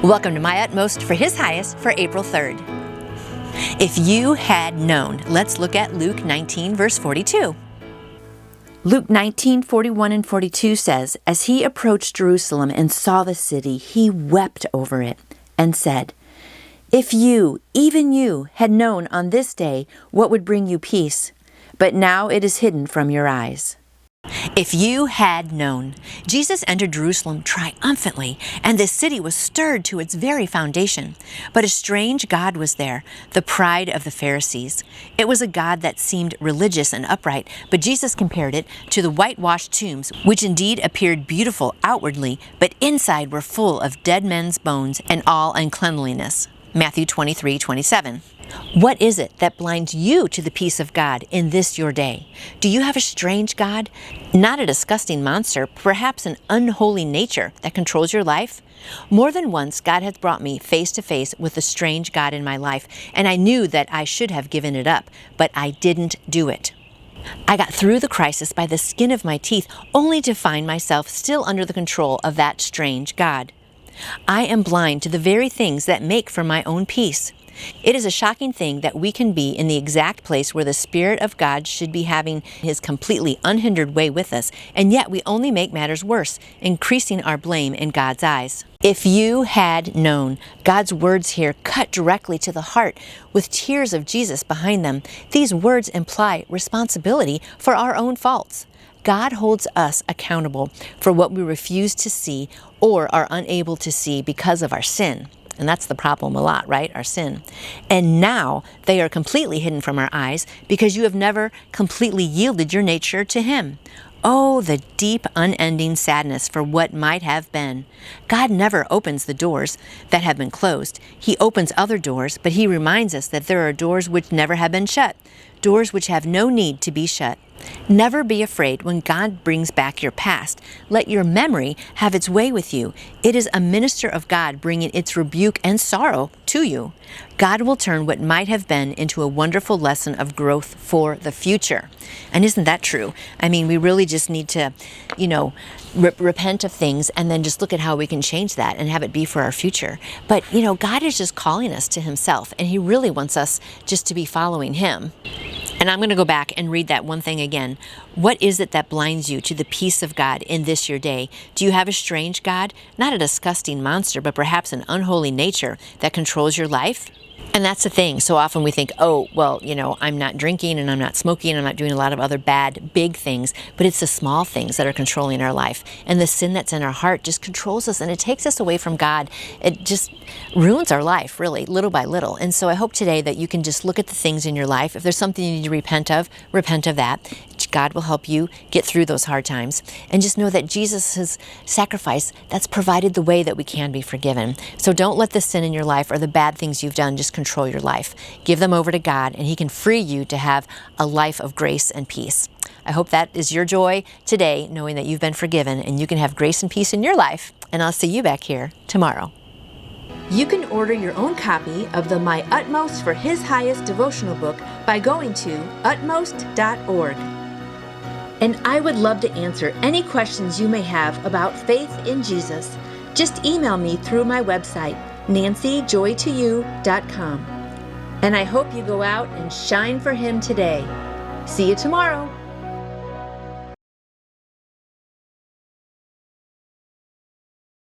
Welcome to My Utmost for His Highest for April 3rd. If you had known, let's look at Luke 19, verse 42. Luke 19, 41 and 42 says, "As he approached Jerusalem and saw the city, he wept over it and said, 'If you, even you, had known on this day what would bring you peace, but now it is hidden from your eyes.'" If you had known. Jesus entered Jerusalem triumphantly, and the city was stirred to its very foundation. But a strange God was there, the pride of the Pharisees. It was a God that seemed religious and upright, but Jesus compared it to the whitewashed tombs, which indeed appeared beautiful outwardly, but inside were full of dead men's bones and all uncleanliness. Matthew 23:27. What is it that blinds you to the peace of God in this your day? Do you have a strange God? Not a disgusting monster, perhaps an unholy nature that controls your life? More than once, God has brought me face to face with a strange God in my life, and I knew that I should have given it up, but I didn't do it. I got through the crisis by the skin of my teeth, only to find myself still under the control of that strange God. I am blind to the very things that make for my own peace. It is a shocking thing that we can be in the exact place where the Spirit of God should be having His completely unhindered way with us, and yet we only make matters worse, increasing our blame in God's eyes. If you had known, God's words here cut directly to the heart with tears of Jesus behind them. These words imply responsibility for our own faults. God holds us accountable for what we refuse to see or are unable to see because of our sin. And that's the problem a lot, right? Our sin. And now they are completely hidden from our eyes because you have never completely yielded your nature to Him. Oh, the deep, unending sadness for what might have been. God never opens the doors that have been closed. He opens other doors, but He reminds us that there are doors which never have been shut, doors which have no need to be shut. Never be afraid when God brings back your past. Let your memory have its way with you. It is a minister of God bringing its rebuke and sorrow to you. God will turn what might have been into a wonderful lesson of growth for the future. And isn't that true? I mean, we really just need to, repent of things and then just look at how we can change that and have it be for our future. But, God is just calling us to Himself, and He really wants us just to be following Him. And I'm going to go back and read that one thing again. What is it that blinds you to the peace of God in this your day? Do you have a strange God? Not a disgusting monster, but perhaps an unholy nature that controls your life? And that's the thing. So often we think, I'm not drinking and I'm not smoking and I'm not doing a lot of other bad, big things, but it's the small things that are controlling our life. And the sin that's in our heart just controls us and it takes us away from God. It just ruins our life, really, little by little. And so I hope today that you can just look at the things in your life. If there's something you need to repent of that. God will help you get through those hard times. And just know that Jesus' sacrifice, that's provided the way that we can be forgiven. So don't let the sin in your life or the bad things you've done just control your life. Give them over to God, and He can free you to have a life of grace and peace. I hope that is your joy today, knowing that you've been forgiven and you can have grace and peace in your life. And I'll see you back here tomorrow. You can order your own copy of the My Utmost for His Highest devotional book by going to utmost.org. And I would love to answer any questions you may have about faith in Jesus. Just email me through my website, nancyjoytoyou.com. And I hope you go out and shine for Him today. See you tomorrow.